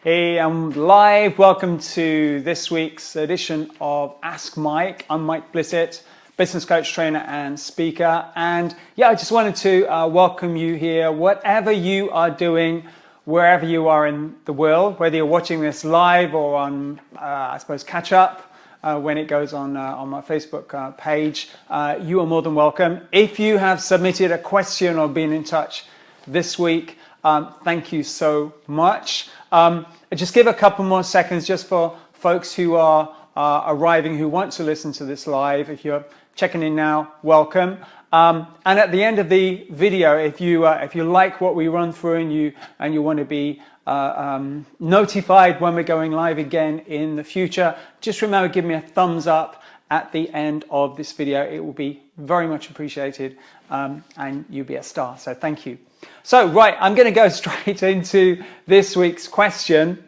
Hey, I'm live. Welcome to this week's edition of Ask Mike. I'm Mike Blissett, business coach, trainer, and speaker. And yeah, I just wanted to welcome you here, whatever you are doing, wherever you are in the world, whether you're watching this live or on, I suppose, catch up when it goes on my Facebook page. You are more than welcome. If you have submitted a question or been in touch this week, thank you so much. Just give a couple more seconds just for folks who are arriving who want to listen to this live. If you're checking in now, welcome. And at the end of the video, if you like what we run through and you want to be notified when we're going live again in the future, just remember, give me a thumbs up at the end of this video. It will be very much appreciated, and you'll be a star. So thank you. So, right, I'm going to go straight into this week's question,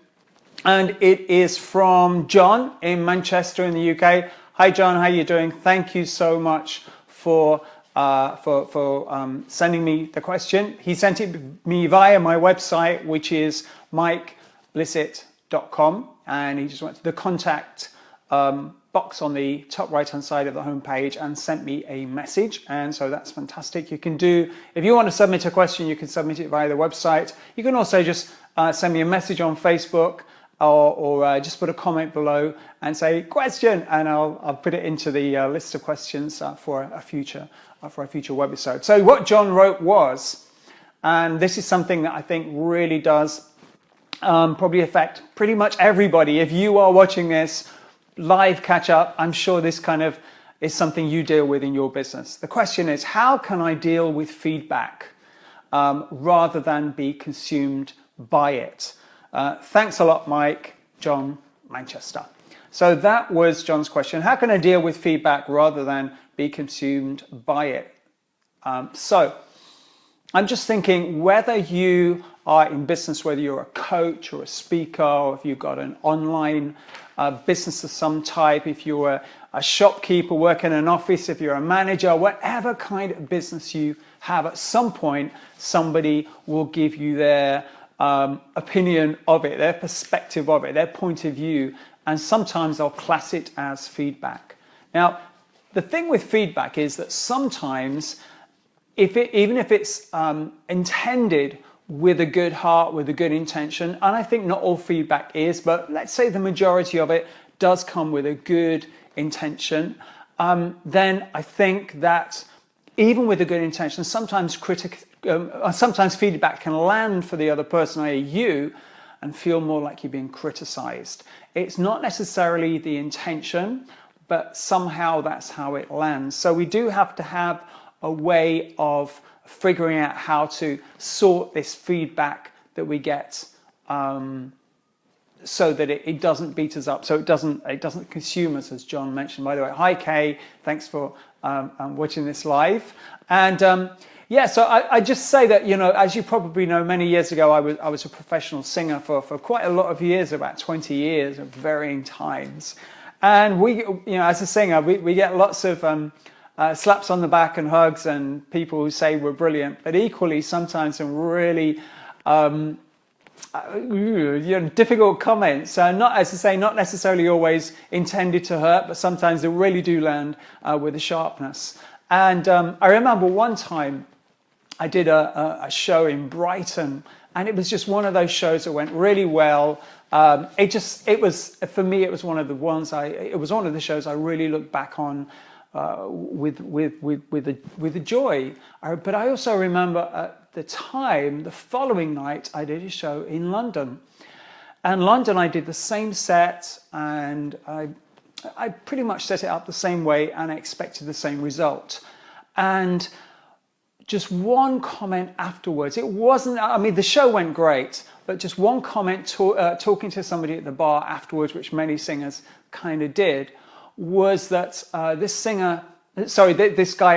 and it is from John in Manchester in the UK. Hi, John, how are you doing? Thank you so much for sending me the question. He sent it me via my website, which is mikeblissett.com, and he just went to the contact box on the top right hand side of the homepage and sent me a message, and so that's fantastic. You can do, if you want to submit a question, you can submit it via the website. You can also just send me a message on Facebook or just put a comment below and say question, and I'll put it into the list of questions for a future webisode. So what John wrote was, and this is something that I think really does probably affect pretty much everybody. If you are watching this live catch up, I'm sure this kind of is something you deal with in your business. The question is, how can I deal with feedback rather than be consumed by it? Thanks a lot, Mike. John, Manchester. So that was John's question. How can I deal with feedback rather than be consumed by it? So I'm just thinking, whether you are in business, whether you're a coach or a speaker, or if you've got an online business of some type, if you're a shopkeeper working in an office, if you're a manager, whatever kind of business you have, at some point somebody will give you their opinion of it, their perspective of it, their point of view, and sometimes they'll class it as feedback. Now, the thing with feedback is that sometimes, even if it's intended with a good heart, with a good intention, and I think not all feedback is, but let's say the majority of it does come with a good intention, then I think that even with a good intention, sometimes feedback can land for the other person, i.e. you, and feel more like you're being criticized. It's not necessarily the intention, but somehow that's how it lands. So we do have to have a way of figuring out how to sort this feedback that we get, so that it doesn't beat us up, so it doesn't consume us, as John mentioned. By the way, hi Kay, thanks for watching this live. And yeah, so I just say that, you know, as you probably know, many years ago I was a professional singer for quite a lot of years, about 20 years of varying times. And we, you know, as a singer, we get lots of slaps on the back and hugs and people who say we're brilliant, but equally sometimes some really difficult comments. Not, as I say, not necessarily always intended to hurt, but sometimes they really do land with a sharpness. And I remember one time I did a show in Brighton, and it was just one of those shows that went really well. It was, for me, it was one of the shows I really look back on with a joy. But I also remember at the time, the following night, I did a show in London. And London, I did the same set, and I pretty much set it up the same way, and I expected the same result. And just one comment afterwards, it wasn't, I mean, the show went great, but just one comment talking to somebody at the bar afterwards, which many singers kind of did, was that this guy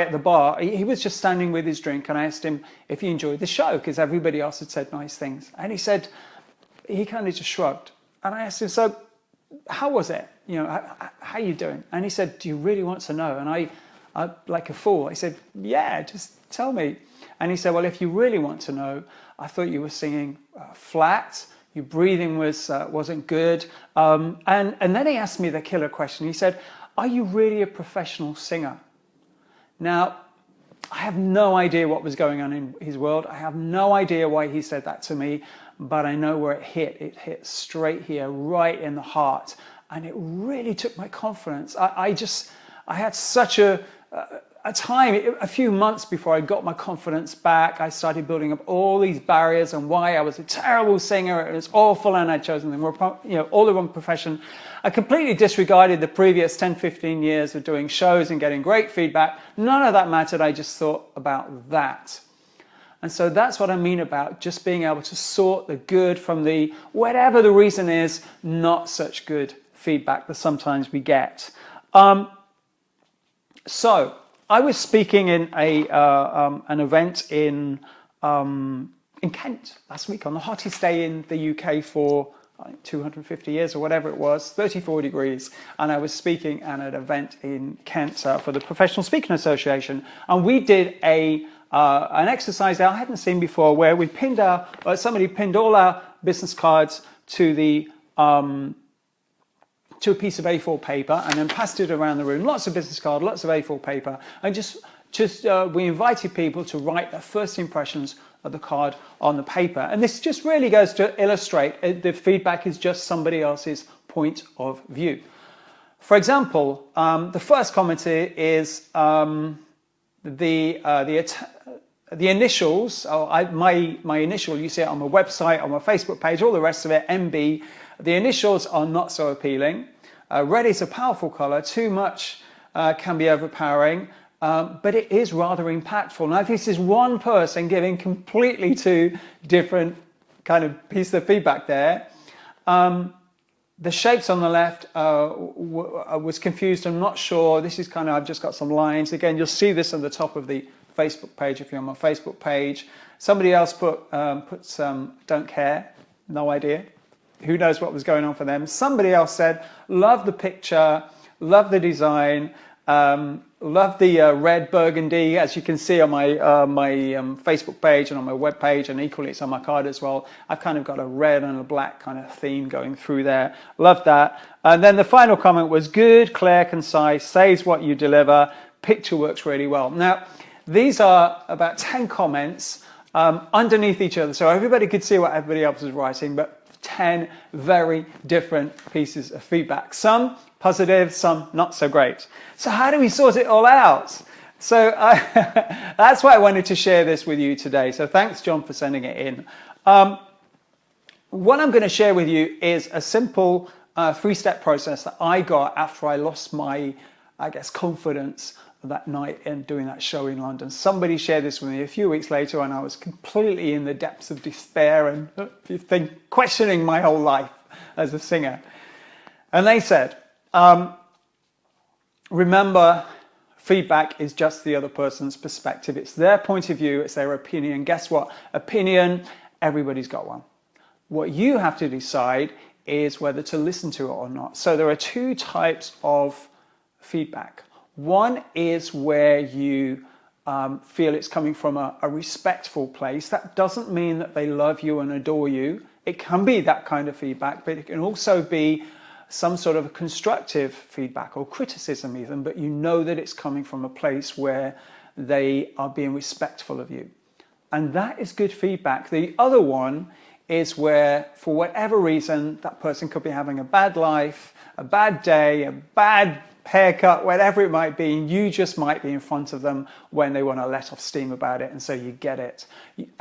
at the bar, he was just standing with his drink, and I asked him if he enjoyed the show because everybody else had said nice things, and he said, he kind of just shrugged, and I asked him, so how was it? You know, how are you doing? And he said, do you really want to know? And I like a fool, I said, yeah, just tell me. And he said, well, if you really want to know, I thought you were singing flat, your breathing wasn't good. And then he asked me the killer question. He said, "Are you really a professional singer?" Now, I have no idea what was going on in his world. I have no idea why he said that to me, but I know where it hit. It hit straight here, right in the heart. And it really took my confidence. I had such a time, a few months before I got my confidence back. I started building up all these barriers and why I was a terrible singer. It was awful, and I'd chosen all the wrong profession. I completely disregarded the previous 10, 15 years of doing shows and getting great feedback. None of that mattered. I just thought about that. And so that's what I mean about just being able to sort the good from the, whatever the reason is, not such good feedback that sometimes we get. So I was speaking in an event in Kent last week on the hottest day in the UK for 250 years or whatever it was, 34 degrees, and I was speaking at an event in Kent for the Professional Speaking Association, and we did an exercise that I hadn't seen before, where we pinned somebody pinned all our business cards to the to a piece of A4 paper and then passed it around the room. Lots of business cards, lots of A4 paper, and just we invited people to write their first impressions of the card on the paper. And this just really goes to illustrate the feedback is just somebody else's point of view. For example, the first comment is the initials. My initial, you see it on my website, on my Facebook page, all the rest of it, MB. The initials are not so appealing. Red is a powerful color. Too much can be overpowering, but it is rather impactful. Now, this is one person giving completely two different kind of pieces of feedback there. The shapes on the left was confused. I'm not sure. This is kind of, I've just got some lines. Again, you'll see this on the top of the Facebook page if you're on my Facebook page. Somebody else put don't care, no idea. Who knows what was going on for them. Somebody else said, love the picture, love the design, love the red burgundy, as you can see on my Facebook page and on my web page, and equally it's on my card as well. I've kind of got a red and a black kind of theme going through there. Love that. And then the final comment was good, clear, concise, says what you deliver, picture works really well. Now, these are about 10 comments underneath each other, so everybody could see what everybody else was writing, but 10 very different pieces of feedback. Some positive, some not so great. So how do we sort it all out? So that's why I wanted to share this with you today. So thanks, John, for sending it in. What I'm going to share with you is a simple three-step process that I got after I lost my, confidence that night in doing that show in London. Somebody shared this with me a few weeks later, and I was completely in the depths of despair and questioning my whole life as a singer. And they said, remember, feedback is just the other person's perspective. It's their point of view, it's their opinion. Guess what? Opinion, everybody's got one. What you have to decide is whether to listen to it or not. So there are two types of feedback. One is where you feel it's coming from a respectful place. That doesn't mean that they love you and adore you. It can be that kind of feedback, but it can also be some sort of constructive feedback or criticism even, but you know that it's coming from a place where they are being respectful of you. And that is good feedback. The other one is where, for whatever reason, that person could be having a bad life, a bad day, a bad haircut, whatever it might be, and you just might be in front of them when they want to let off steam about it, and so you get it.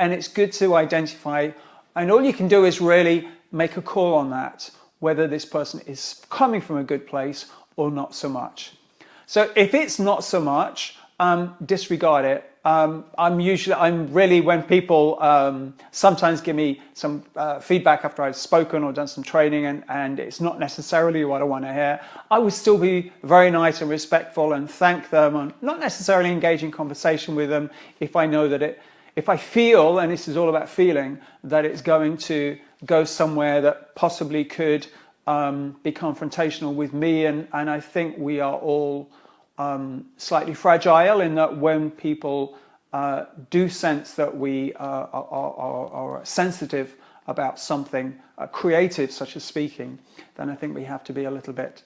And it's good to identify, and all you can do is really make a call on that, whether this person is coming from a good place or not so much. So if it's not so much, disregard it. I'm really, when people sometimes give me some feedback after I've spoken or done some training and it's not necessarily what I want to hear, I would still be very nice and respectful and thank them and not necessarily engage in conversation with them if I know that if I feel, and this is all about feeling, that it's going to go somewhere that possibly could be confrontational with me, and I think we are all slightly fragile in that when people do sense that we are sensitive about something creative, such as speaking, then I think we have to be a little bit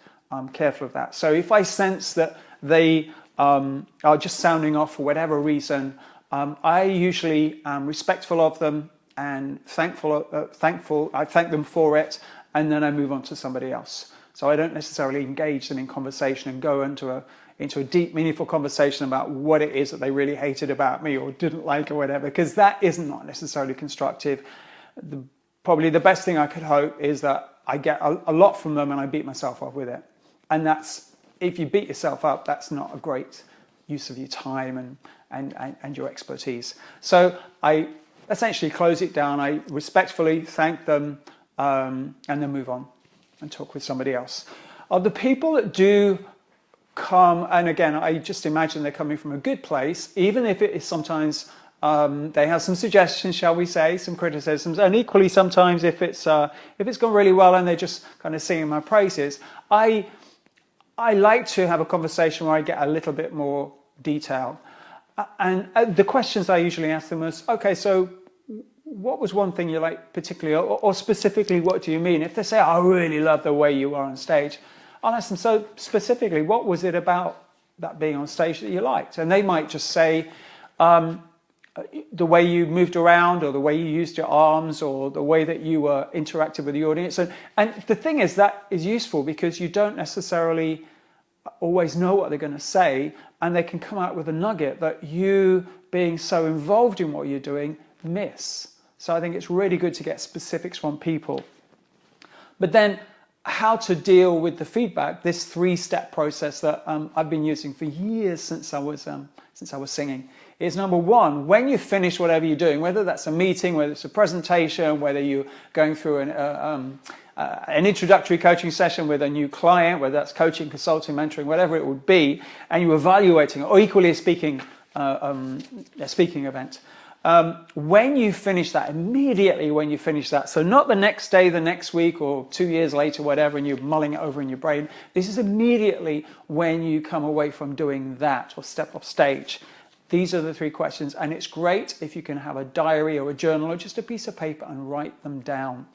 careful of that. So if I sense that they are just sounding off for whatever reason, I usually am respectful of them and thankful. I thank them for it, and then I move on to somebody else. So I don't necessarily engage them in conversation and go into a deep, meaningful conversation about what it is that they really hated about me or didn't like or whatever, because that is not necessarily constructive. Probably the best thing I could hope is that I get a lot from them and I beat myself up with it. And that's, if you beat yourself up, that's not a great use of your time and your expertise. So I essentially close it down. I respectfully thank them and then move on and talk with somebody else. Of the people that do come, and again, I just imagine they're coming from a good place, even if it is sometimes they have some suggestions, shall we say, some criticisms, and equally sometimes if it's gone really well and they're just kind of singing my praises, I like to have a conversation where I get a little bit more detail. And the questions I usually ask them is, okay, so what was one thing you liked particularly, or specifically, what do you mean? If they say, I really love the way you are on stage, I'll ask them, so specifically, what was it about that being on stage that you liked? And they might just say, the way you moved around, or the way you used your arms, or the way that you interacted with the audience. And the thing is, that is useful because you don't necessarily always know what they're going to say, and they can come out with a nugget that you, being so involved in what you're doing, miss. So I think it's really good to get specifics from people. But then how to deal with the feedback, this 3-step process that I've been using for years since I was singing, is number one, when you finish whatever you're doing, whether that's a meeting, whether it's a presentation, whether you're going through an introductory coaching session with a new client, whether that's coaching, consulting, mentoring, whatever it would be, and you're evaluating, or equally a speaking event. When you finish that, immediately when you finish that, so not the next day, the next week, or 2 years later, whatever, and you're mulling it over in your brain, this is immediately when you come away from doing that or step off stage. These are the 3 questions, and it's great if you can have a diary or a journal or just a piece of paper and write them down.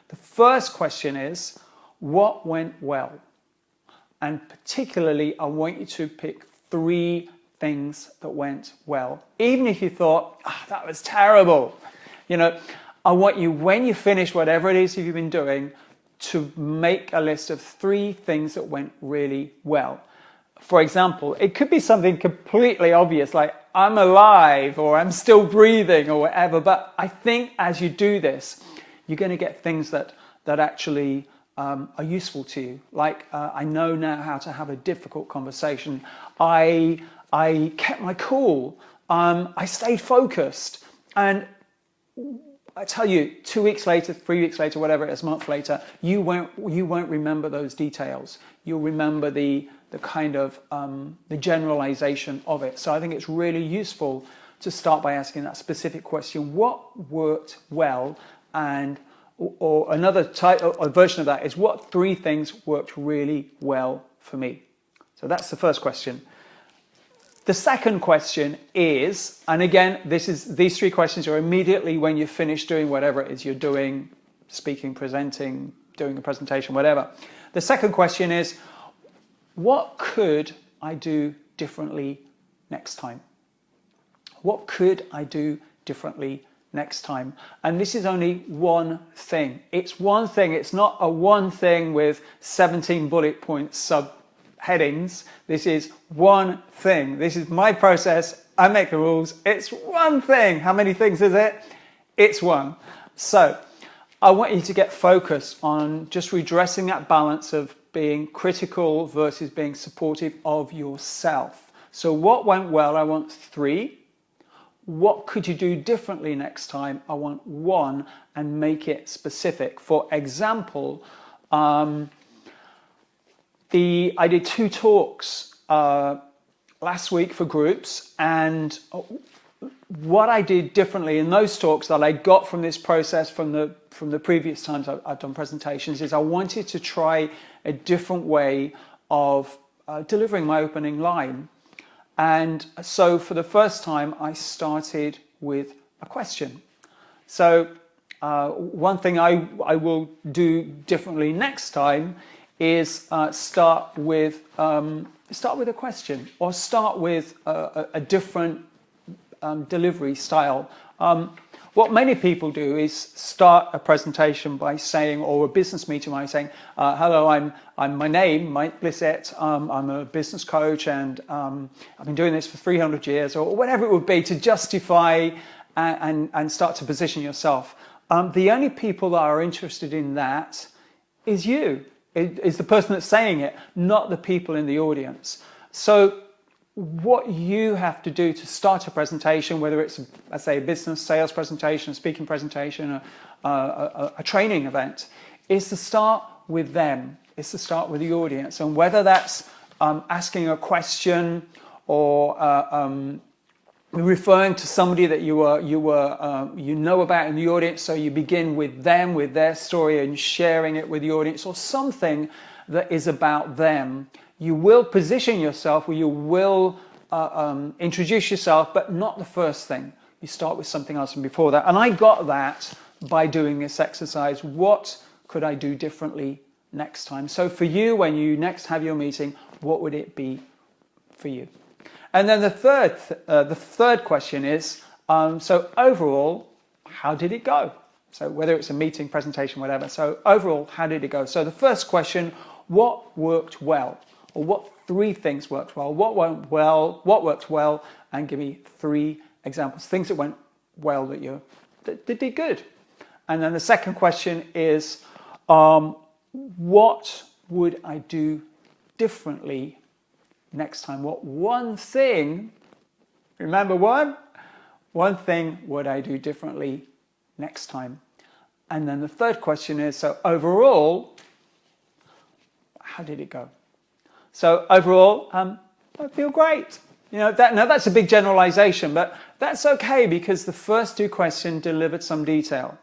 The first question is, what went well? And particularly, I want you to pick 3 things that went well. Even if you thought, that was terrible. I want you, when you finish whatever it is you've been doing, to make a list of 3 things that went really well. For example, it could be something completely obvious, like I'm alive, or I'm still breathing, or whatever. But I think as you do this, you're going to get things that actually are useful to you. Like I know now how to have a difficult conversation. I kept my cool. I stayed focused. And I tell you, 2 weeks later, 3 weeks later, whatever it is, a month later, you won't remember those details. You'll remember the kind of the generalization of it. So I think it's really useful to start by asking that specific question: what worked well? And or another type or version of that is, what 3 things worked really well for me? So that's the first question. The second question is, and again, these 3 questions are immediately when you finish doing whatever it is you're doing, speaking, presenting, doing a presentation, whatever. The second question is, what could I do differently next time? What could I do differently next time? And this is only one thing. It's one thing. It's not a one thing with 17 bullet point subheadings. This is one thing. This is my process. I make the rules. It's one thing. How many things is it? It's one. So I want you to get focused on just redressing that balance of being critical versus being supportive of yourself. So what went well? I want 3. What could you do differently next time? I want 1, and make it specific. For example, I did 2 talks last week for groups, and what I did differently in those talks that I got from this process from the previous times I've done presentations is I wanted to try a different way of delivering my opening line. And so for the first time, I started with a question. So one thing I will do differently next time is start with a question, or start with a different delivery style. What many people do is start a presentation by saying, or a business meeting by saying, hello, I'm my name, Mike Blissett, I'm a business coach, and I've been doing this for 300 years, or whatever it would be, to justify and start to position yourself. The only people that are interested in that is you. Is the person that's saying it, not the people in the audience. So what you have to do to start a presentation, whether it's, let's say, a business sales presentation, a speaking presentation, a training event, is to start with them, is to start with the audience. And whether that's asking a question, or referring to somebody that you know about in the audience, so you begin with them, with their story, and sharing it with the audience, or something that is about them. You will position yourself, or you will introduce yourself, but not the first thing. You start with something else and before that. And I got that by doing this exercise. What could I do differently next time? So for you, when you next have your meeting, what would it be for you? And then the third question is, so overall, how did it go? So whether it's a meeting, presentation, whatever. So overall, how did it go? So the first question, what worked well? Or what 3 things worked well? What went well? What worked well? And give me 3 examples, things that went well that did good. And then the second question is, what would I do differently next time? What one thing, remember one thing would I do differently next time? And then the third question is, so overall, how did it go? So overall, I feel great. You know, now that's a big generalization, but that's okay, because the first 2 questions delivered some detail.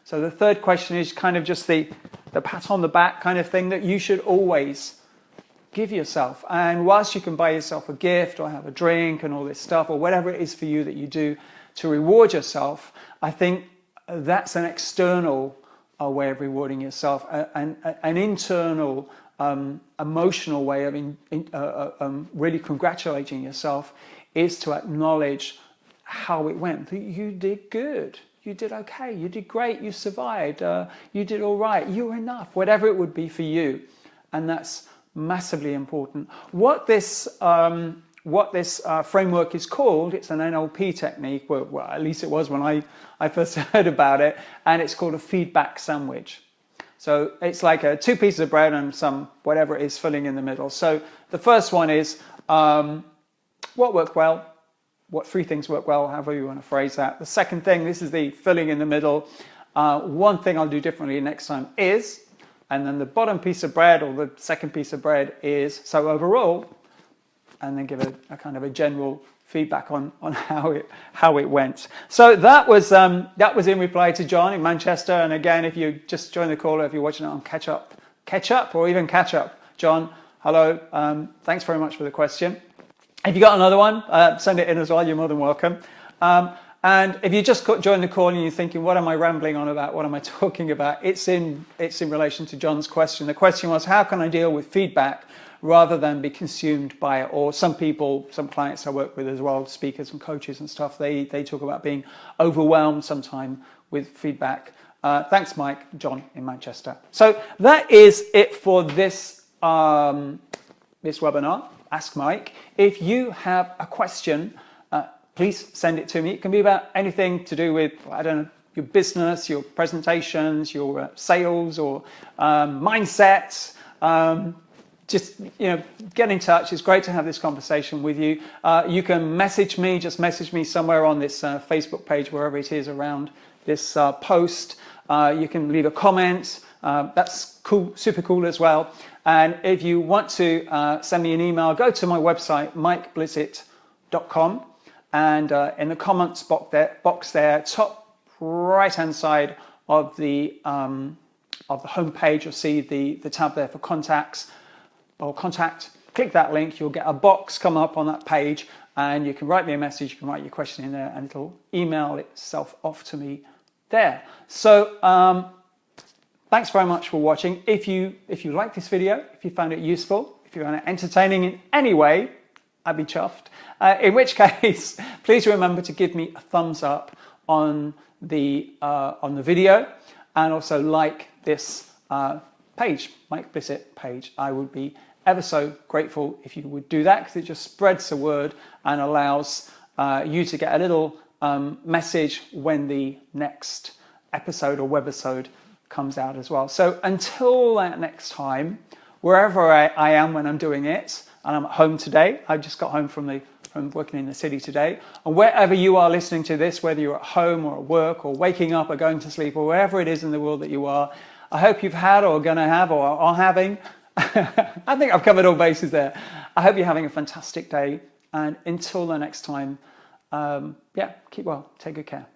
So the third question is kind of just the pat on the back kind of thing that you should always give yourself. And whilst you can buy yourself a gift or have a drink and all this stuff, or whatever it is for you that you do to reward yourself, I think that's an external way of rewarding yourself. An internal emotional way of really congratulating yourself is to acknowledge how it went. You did good. You did okay. You did great. You survived. You did all right. You were enough. Whatever it would be for you, and that's massively important. What this framework is called, it's an NLP technique. Well, at least it was when I first heard about it, and it's called a feedback sandwich. So it's like 2 pieces of bread and some whatever it is filling in the middle. So the first one is what worked well, what 3 things work well, however you want to phrase that. The second thing, this is the filling in the middle. One thing I'll do differently next time is, and then the bottom piece of bread, or the second piece of bread, is so overall, and then give a kind of a general feedback on how it went. So that was in reply to John in Manchester. And again, if you just joined the call, or if you're watching it on catch up, or even catch up, John, hello. Thanks very much for the question. If you got another one, send it in as well. You're more than welcome. And if you just joined the call and you're thinking, what am I rambling on about? What am I talking about? It's in relation to John's question. The question was, how can I deal with feedback rather than be consumed by it? Or some people, some clients I work with as well, speakers and coaches and stuff, they talk about being overwhelmed sometime with feedback. Thanks, Mike. John in Manchester. So that is it for this this webinar, Ask Mike. If you have a question, please send it to me. It can be about anything to do with, I don't know, your business, your presentations, your sales, or mindsets. Just, get in touch. It's great to have this conversation with you. You can message me, just message me somewhere on this Facebook page, wherever it is around this post. You can leave a comment. That's cool, super cool as well. And if you want to send me an email, go to my website, mikeblissett.com. And in the comments box there, top right-hand side of the homepage, you'll see the tab there for contacts or contact. Click that link. You'll get a box come up on that page, and you can write me a message. You can write your question in there, and it'll email itself off to me there. So thanks very much for watching. If you like this video, if you found it useful, if you found it entertaining in any way, I'd be chuffed. In which case, please remember to give me a thumbs up on the video, and also like this page, Mike Bissett page. I would be ever so grateful if you would do that, because it just spreads the word and allows you to get a little message when the next episode or webisode comes out as well. So until that next time, wherever I am when I'm doing it, and I'm at home today, I just got home from working in the city today, and wherever you are listening to this, whether you're at home or at work or waking up or going to sleep or wherever it is in the world that you are, I hope you've had or are going to have or are having, I think I've covered all bases there. I hope you're having a fantastic day, and until the next time, yeah, keep well, take good care.